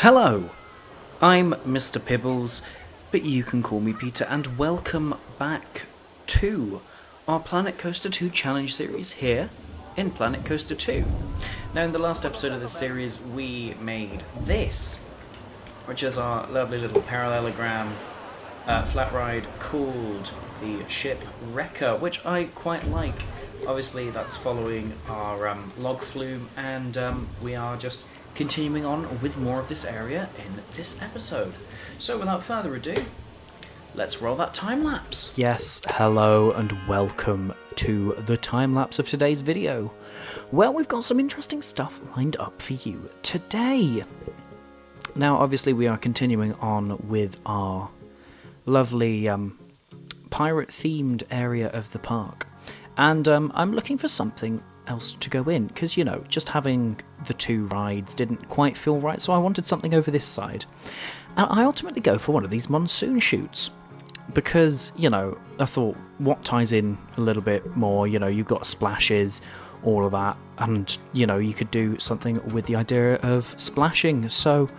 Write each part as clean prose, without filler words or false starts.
Hello, I'm Mr. Pibbles, but you can call me Peter, and welcome back to our Planet Coaster 2 challenge series here in Planet Coaster 2. Now, in the last episode of this series, we made this, which is our lovely little parallelogram flat ride called the Shipwrecker, which I quite like. Obviously, that's following our log flume, and we are just continuing on with more of this area in this episode. So without further ado, let's roll that time lapse. Yes, hello and welcome to the time lapse of today's video. Well, we've got some interesting stuff lined up for you today. Now, obviously, we are continuing on with our lovely pirate-themed area of the park. And I'm looking for something else to go in, because, you know, just having the two rides didn't quite feel right, so I wanted something over this side. And I ultimately go for one of these monsoon chutes, because, you know, I thought, what ties in a little bit more? You know, you've got splashes, all of that, and, you know, you could do something with the idea of splashing, so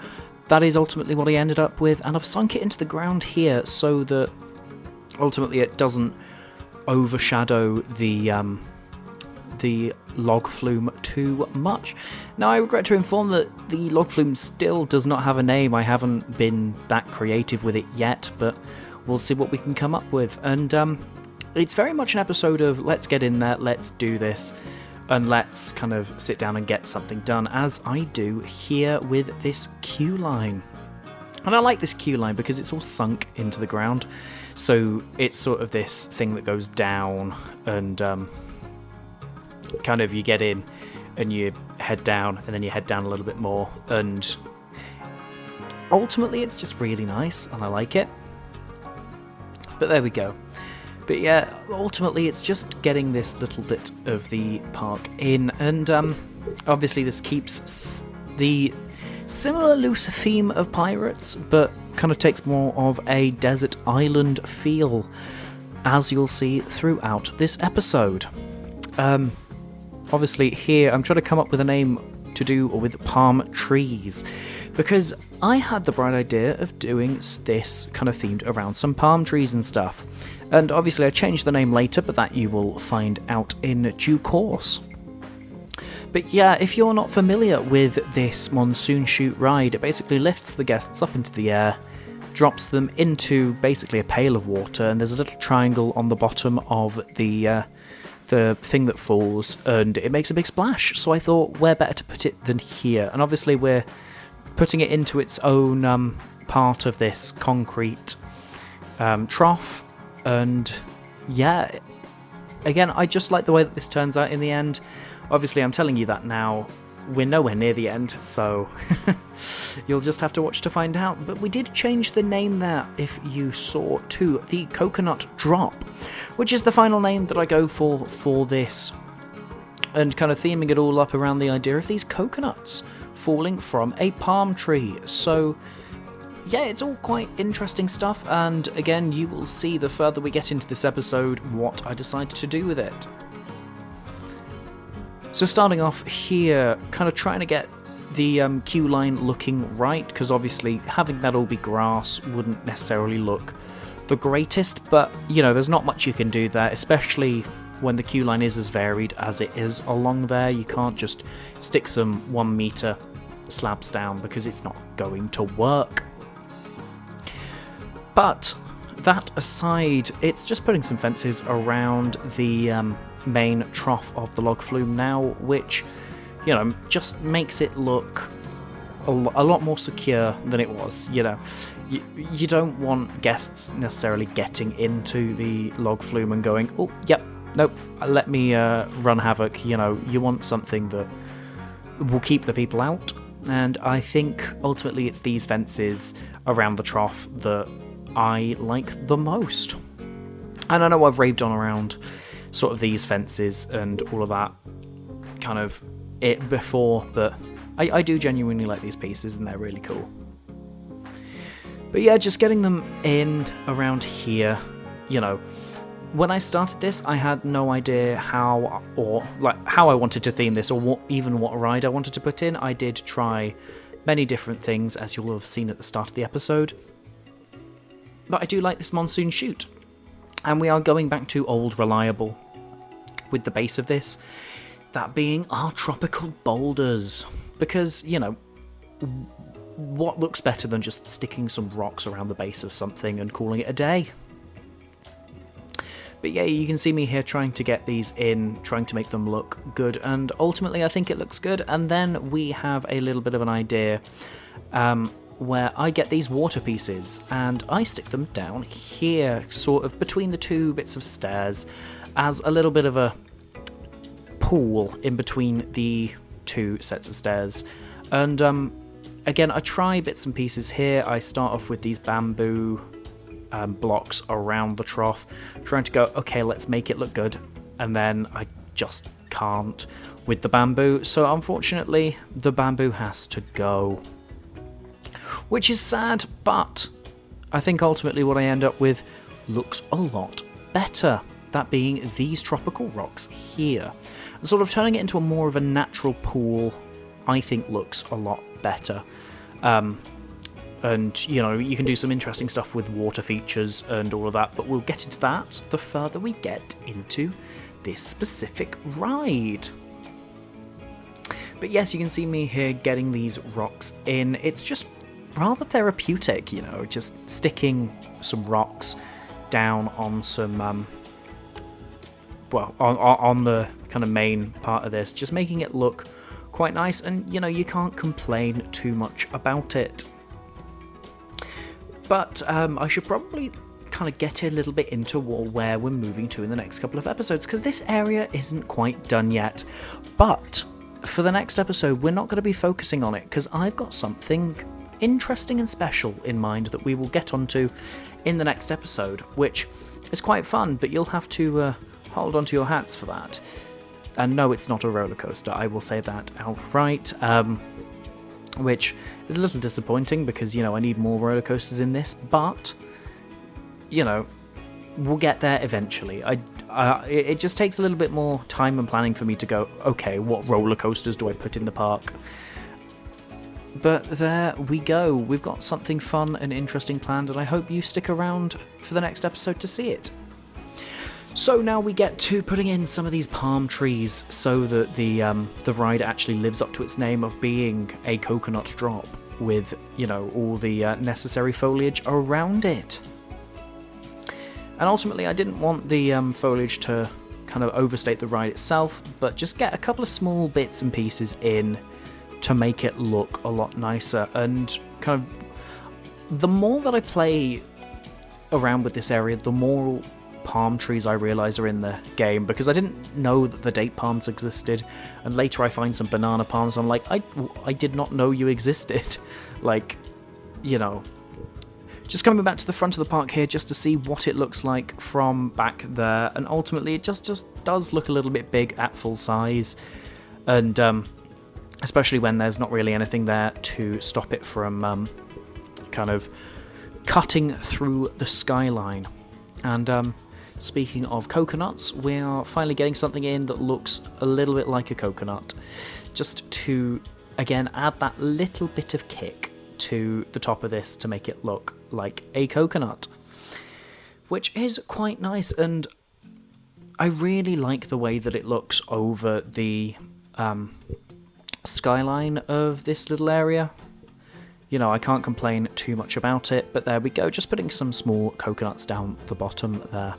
that is ultimately what I ended up with, and I've sunk it into the ground here so that ultimately it doesn't overshadow the log flume too much. Now, I regret to inform that the log flume still does not have a name. I haven't been that creative with it yet, but we'll see what we can come up with. And it's very much an episode of let's get in there, let's do this, and let's kind of sit down and get something done, as I do here with this queue line. And I like this queue line because it's all sunk into the ground, so it's sort of this thing that goes down, and kind of you get in and you head down, and then you head down a little bit more, and ultimately it's just really nice and I like it. But there we go. But yeah, ultimately it's just getting this little bit of the park in, and obviously this keeps the similar loose theme of pirates, but kind of takes more of a desert island feel, as you'll see throughout this episode. Obviously here I'm trying to come up with a name to do with palm trees, because I had the bright idea of doing this kind of themed around some palm trees and stuff, and obviously I changed the name later, but that you will find out in due course. But yeah, if you're not familiar with this monsoon chute ride, it basically lifts the guests up into the air, drops them into basically a pail of water, and there's a little triangle on the bottom of the thing that falls, and it makes a big splash. So I thought, where better to put it than here? And obviously we're putting it into its own part of this concrete trough, and yeah, again, I just like the way that this turns out in the end. Obviously, I'm telling you that now. We're nowhere near the end, so you'll just have to watch to find out. But we did change the name there, if you saw, to the Coconut Drop, which is the final name that I go for this, and kind of theming it all up around the idea of these coconuts falling from a palm tree. So yeah, it's all quite interesting stuff, and again, you will see the further we get into this episode what I decide to do with it. So starting off here, kind of trying to get the queue line looking right, because obviously having that all be grass wouldn't necessarily look the greatest, but you know, there's not much you can do there, especially when the queue line is as varied as it is along there. You can't just stick some 1 meter slabs down, because it's not going to work. But that aside, it's just putting some fences around the main trough of the log flume now, which, you know, just makes it look a lot more secure than it was. You know, you don't want guests necessarily getting into the log flume and going, oh, yep, nope, let me run havoc. You know, you want something that will keep the people out, and I think ultimately it's these fences around the trough that I like the most. And I know I've raved on around sort of these fences and all of that kind of it before, but I do genuinely like these pieces, and they're really cool. But yeah, just getting them in around here, you know, when I started this, I had no idea how I wanted to theme this, or what ride I wanted to put in. I did try many different things, as you'll have seen at the start of the episode. But I do like this monsoon chute. And we are going back to old reliable with the base of this, that being our tropical boulders. Because, what looks better than just sticking some rocks around the base of something and calling it a day? But yeah, you can see me here trying to get these in, trying to make them look good, and ultimately I think it looks good. And then we have a little bit of an idea where I get these water pieces and I stick them down here, sort of between the two bits of stairs, as a little bit of a pool in between the two sets of stairs. And again, I try bits and pieces here. I start off with these bamboo blocks around the trough, trying to go, okay, let's make it look good, and then I just can't with the bamboo, so unfortunately the bamboo has to go, which is sad, but I think ultimately what I end up with looks a lot better, that being these tropical rocks here, and sort of turning it into a more of a natural pool I think looks a lot better. And, you can do some interesting stuff with water features and all of that, but we'll get into that the further we get into this specific ride. But yes, you can see me here getting these rocks in. It's just rather therapeutic, just sticking some rocks down on some, on the kind of main part of this, just making it look quite nice, and, you can't complain too much about it. But I should probably kind of get a little bit into where we're moving to in the next couple of episodes, because this area isn't quite done yet. But for the next episode, we're not going to be focusing on it, because I've got something interesting and special in mind that we will get onto in the next episode, which is quite fun, but you'll have to hold onto your hats for that. And no, it's not a roller coaster, I will say that outright. Which is a little disappointing because, I need more roller coasters in this, but, we'll get there eventually. It just takes a little bit more time and planning for me to go, okay, what roller coasters do I put in the park? But there we go. We've got something fun and interesting planned, and I hope you stick around for the next episode to see it. So now we get to putting in some of these palm trees so that the ride actually lives up to its name of being a coconut drop with, all the necessary foliage around it. And ultimately I didn't want the foliage to kind of overstate the ride itself, but just get a couple of small bits and pieces in to make it look a lot nicer. And kind of the more that I play around with this area, the more palm trees I realise are in the game, because I didn't know that the date palms existed, and later I find some banana palms, I'm like, I did not know you existed. Just coming back to the front of the park here just to see what it looks like from back there, and ultimately it just does look a little bit big at full size, and especially when there's not really anything there to stop it from kind of cutting through the skyline. And speaking of coconuts, we are finally getting something in that looks a little bit like a coconut, just to, again, add that little bit of kick to the top of this to make it look like a coconut, which is quite nice, and I really like the way that it looks over the skyline of this little area. I can't complain too much about it, but there we go, just putting some small coconuts down the bottom there.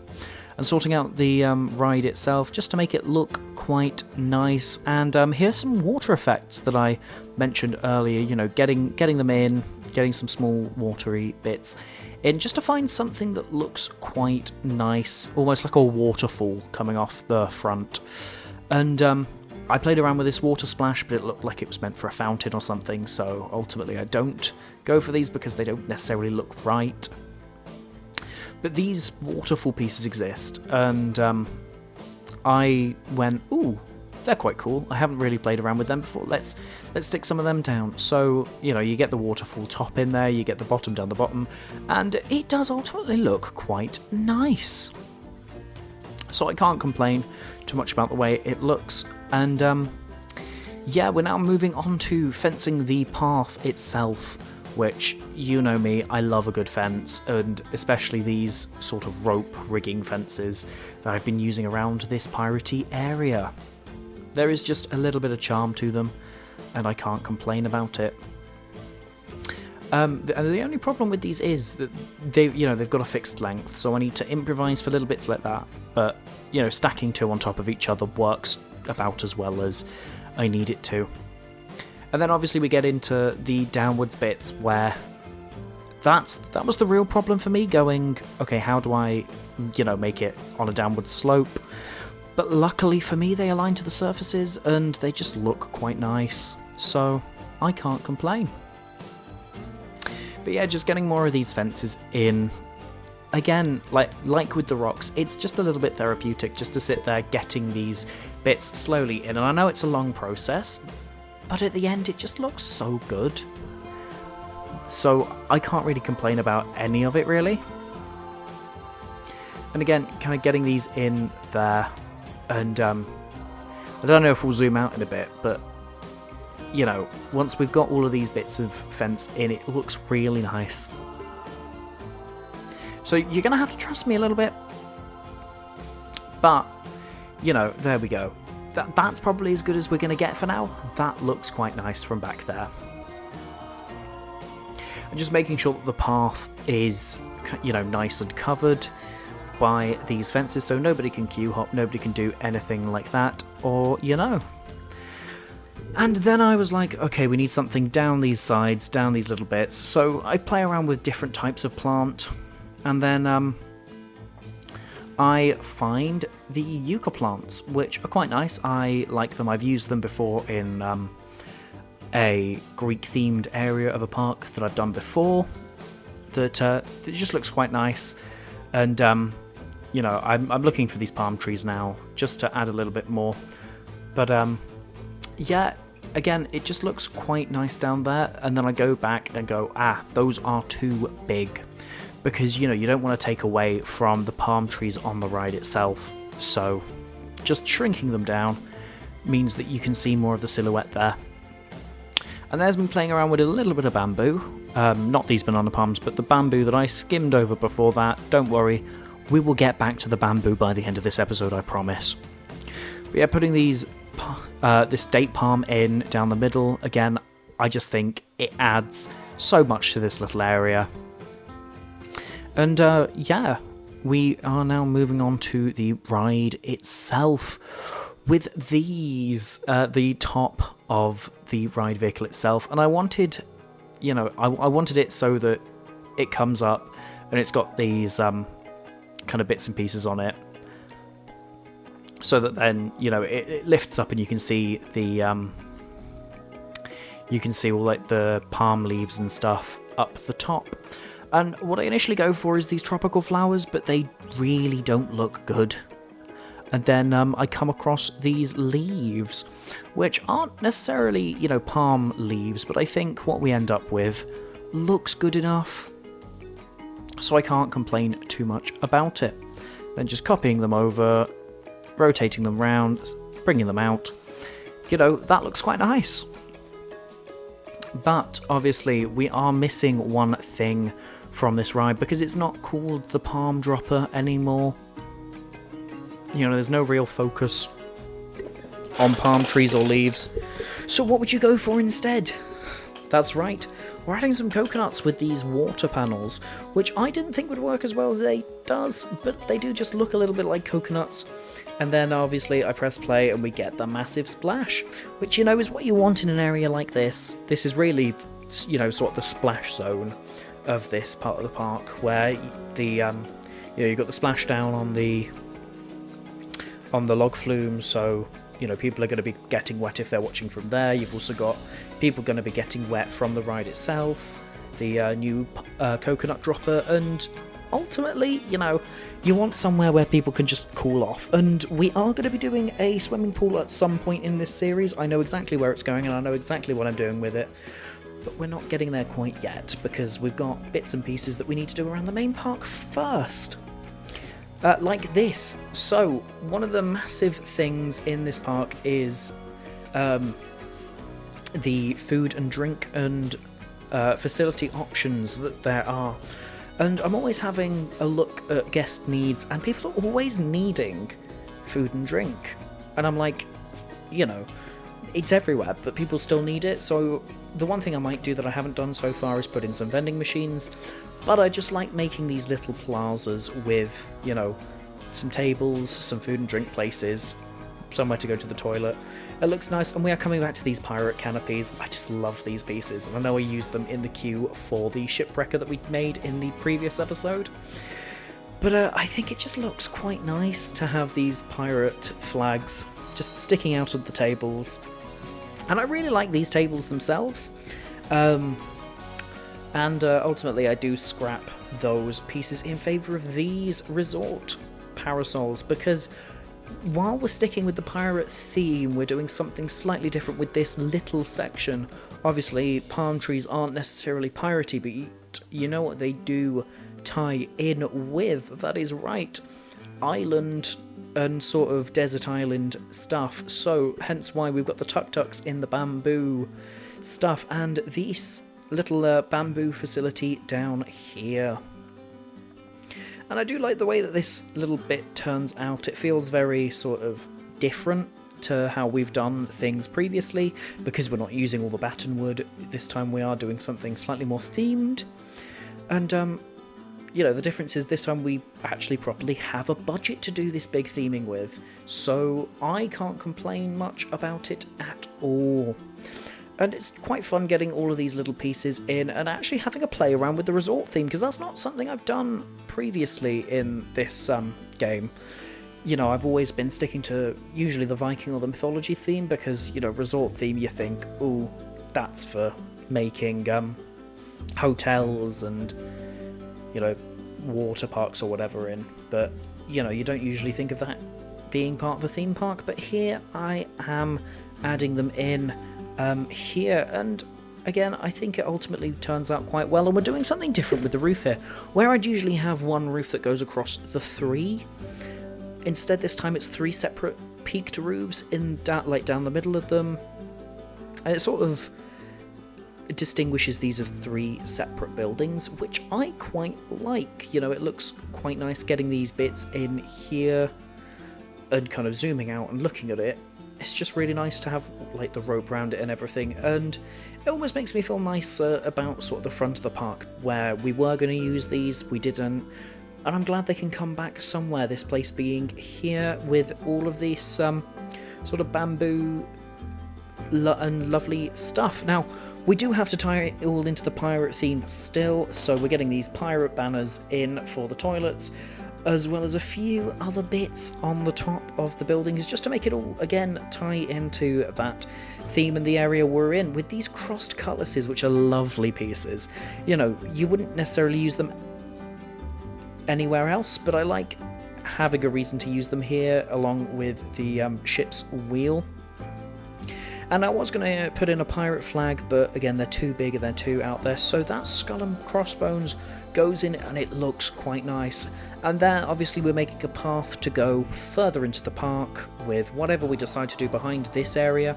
And sorting out the ride itself, just to make it look quite nice. And here's some water effects that I mentioned earlier, getting them in, getting some small watery bits in, just to find something that looks quite nice, almost like a waterfall coming off the front. And I played around with this water splash, but it looked like it was meant for a fountain or something, so ultimately I don't go for these because they don't necessarily look right. But these waterfall pieces exist, and I went, ooh, they're quite cool. I haven't really played around with them before. Let's stick some of them down. So, you get the waterfall top in there, you get the bottom down the bottom, and it does ultimately look quite nice. So I can't complain too much about the way it looks. And yeah, we're now moving on to fencing the path itself, which, you know me, I love a good fence, and especially these sort of rope rigging fences that I've been using around this piratey area. There is just a little bit of charm to them, and I can't complain about it. The only problem with these is that they've got a fixed length, so I need to improvise for little bits like that. But stacking two on top of each other works about as well as I need it to. And then obviously we get into the downwards bits where that was the real problem for me. Going, okay, how do I make it on a downward slope? But luckily for me, they align to the surfaces and they just look quite nice, so I can't complain. But yeah, just getting more of these fences in. Again, like with the rocks, it's just a little bit therapeutic just to sit there getting these bits slowly in. And I know it's a long process, but at the end it just looks so good. So I can't really complain about any of it, really. And again, kind of getting these in there. And I don't know if we'll zoom out in a bit, but once we've got all of these bits of fence in, it looks really nice. So you're going to have to trust me a little bit. But, there we go. That's probably as good as we're going to get for now. That looks quite nice from back there. And just making sure that the path is, nice and covered by these fences, so nobody can queue hop, nobody can do anything like that, or, And then I was like, okay, we need something down these sides, down these little bits. So I play around with different types of plant, and then I find the yucca plants, which are quite nice. I like them. I've used them before in a Greek-themed area of a park that I've done before. That it just looks quite nice, and I'm looking for these palm trees now just to add a little bit more. But yeah, again, it just looks quite nice down there, and then I go back and go, those are too big, because you don't want to take away from the palm trees on the ride itself. So just shrinking them down means that you can see more of the silhouette there. And there's been playing around with a little bit of bamboo, not these banana palms, but the bamboo that I skimmed over before that. Don't worry, we will get back to the bamboo by the end of this episode, I promise. But yeah, putting this date palm in down the middle, again, I just think it adds so much to this little area. And yeah, we are now moving on to the ride itself with these, the top of the ride vehicle itself. And I wanted, I wanted it so that it comes up and it's got these kind of bits and pieces on it, so that then it lifts up and you can see the all like the palm leaves and stuff up the top. And what I initially go for is these tropical flowers, but they really don't look good. And then I come across these leaves, which aren't necessarily palm leaves, but I think what we end up with looks good enough, so I can't complain too much about it. Then just copying them over, rotating them round, bringing them out. That looks quite nice. But obviously we are missing one thing from this ride, because it's not called the Palm Dropper anymore. There's no real focus on palm trees or leaves. So what would you go for instead? That's right, we're adding some coconuts with these water panels, which I didn't think would work as well as it does, but they do just look a little bit like coconuts. And then obviously I press play and we get the massive splash, which is what you want in an area like this. This is really, sort of the splash zone of this part of the park, where you've got the splashdown on the log flume, so people are going to be getting wet if they're watching from there. You've also got people going to be getting wet from the ride itself, the new coconut dropper, and ultimately, you want somewhere where people can just cool off. And we are going to be doing a swimming pool at some point in this series. I know exactly where it's going and I know exactly what I'm doing with it, but we're not getting there quite yet, because we've got bits and pieces that we need to do around the main park first. Like this. So, one of the massive things in this park is the food and drink and facility options that there are. And I'm always having a look at guest needs, and people are always needing food and drink. And I'm like, it's everywhere, but people still need it. So the one thing I might do that I haven't done so far is put in some vending machines. But I just like making these little plazas with, some tables, some food and drink places, somewhere to go to the toilet. It looks nice, and we are coming back to these pirate canopies. I just love these pieces, and I know I used them in the queue for the shipwrecker that we made in the previous episode. But I think it just looks quite nice to have these pirate flags just sticking out of the tables. And I really like these tables themselves. And ultimately I do scrap those pieces in favour of these resort parasols, because while we're sticking with the pirate theme, we're doing something slightly different with this little section. Obviously, palm trees aren't necessarily piratey, but you know what they do tie in with? That is right, island and sort of desert island stuff. So, hence why we've got the tuk-tuks in the bamboo stuff, and this little bamboo facility down here. And I do like the way that this little bit turns out. It feels very sort of different to how we've done things previously, because we're not using all the batten wood. This time we are doing something slightly more themed. And, the difference is this time we actually properly have a budget to do this big theming with. So I can't complain much about it at all. And it's quite fun getting all of these little pieces in and actually having a play around with the resort theme, because that's not something I've done previously in this game. I've always been sticking to usually the Viking or the mythology theme, because, resort theme, you think, ooh, that's for making hotels and, water parks or whatever in. But, you don't usually think of that being part of a theme park. But here I am adding them in here, and again I think it ultimately turns out quite well. And we're doing something different with the roof here, where I'd usually have one roof that goes across the three. Instead this time it's three separate peaked roofs down the middle of them, and it sort of distinguishes these as three separate buildings, which I quite like. It looks quite nice getting these bits in here and kind of zooming out and looking at it. It's just really nice to have the rope around it and everything, and it almost makes me feel nice about sort of the front of the park, where we were going to use these, we didn't, and I'm glad they can come back somewhere, this place being here with all of this sort of bamboo and lovely stuff. Now, we do have to tie it all into the pirate theme still, so we're getting these pirate banners in for the toilets, as well as a few other bits on the top of the buildings, just to make it all, again, tie into that theme in the area we're in, with these crossed cutlasses, which are lovely pieces. You wouldn't necessarily use them anywhere else, but I like having a reason to use them here, along with the ship's wheel. And I was going to put in a pirate flag, but again, they're too big and they're too out there, so that skull and crossbones goes in and it looks quite nice. And there, obviously, we're making a path to go further into the park with whatever we decide to do behind this area.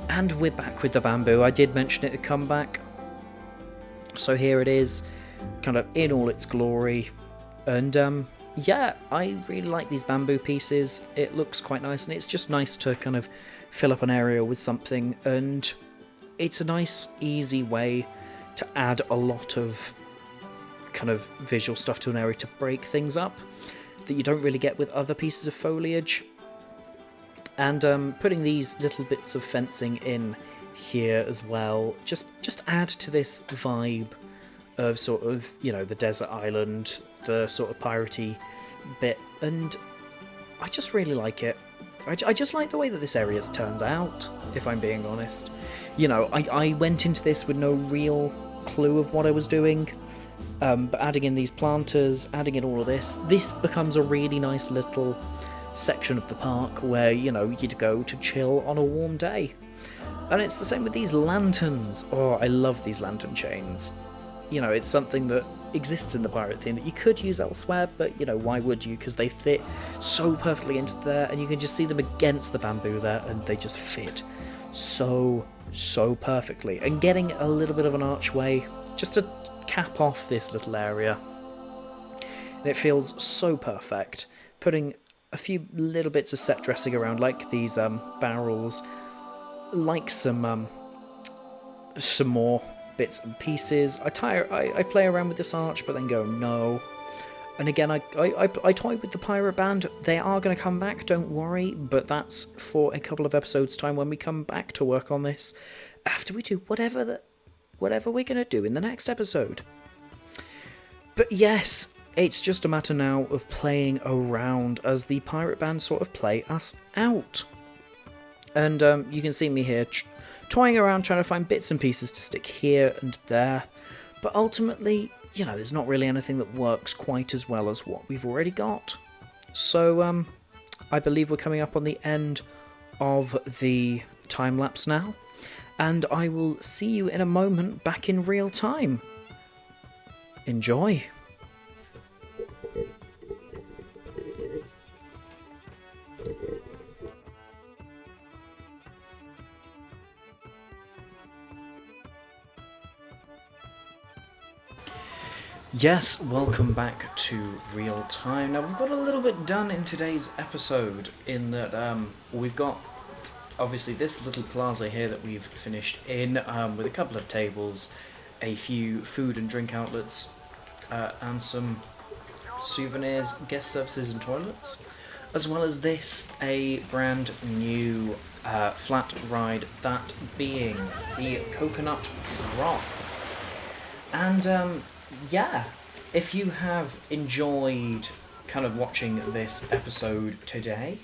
And we're back with the bamboo. I did mention it had come back, so here it is, kind of in all its glory. And yeah, I really like these bamboo pieces. It looks quite nice, and it's just nice to kind of fill up an area with something, and it's a nice, easy way to add a lot of kind of visual stuff to an area to break things up that you don't really get with other pieces of foliage. And putting these little bits of fencing in here as well just add to this vibe of sort of, the desert island, the sort of piratey bit, and I just really like it. I just like the way that this area's turned out, if I'm being honest. I went into this with no real clue of what I was doing, but adding in these planters, adding in all of this becomes a really nice little section of the park where, you'd go to chill on a warm day. And it's the same with these lanterns. Oh, I love these lantern chains. It's something that exists in the pirate theme that you could use elsewhere, but why would you? Because they fit so perfectly into there, and you can just see them against the bamboo there, and they just fit so so perfectly, and getting a little bit of an archway just to cap off this little area. And it feels so perfect. Putting a few little bits of set dressing around, like these barrels, like some more bits and pieces. I play around with this arch, but then go no. And again, I toy with the pirate band. They are going to come back, don't worry, but that's for a couple of episodes' time when we come back to work on this, after we do whatever we're going to do in the next episode. But yes, it's just a matter now of playing around as the pirate band sort of play us out. And you can see me here toying around trying to find bits and pieces to stick here and there, but ultimately, you know, there's not really anything that works quite as well as what we've already got. So I believe we're coming up on the end of the time lapse now, and I will see you in a moment back in real time. Enjoy. Yes, welcome back to Real Time. Now, we've got a little bit done in today's episode, in that we've got, obviously, this little plaza here that we've finished in, with a couple of tables, a few food and drink outlets, and some souvenirs, guest services and toilets, as well as this, a brand new flat ride, that being the Coconut Drop. And yeah, if you have enjoyed kind of watching this episode today,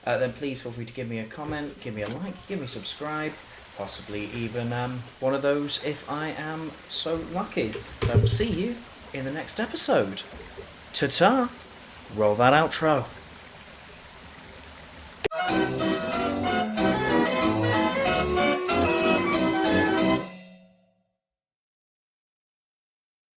then please feel free to give me a comment, give me a like, give me a subscribe, possibly even one of those if I am so lucky. So I will see you in the next episode. Ta-ta! Roll that outro.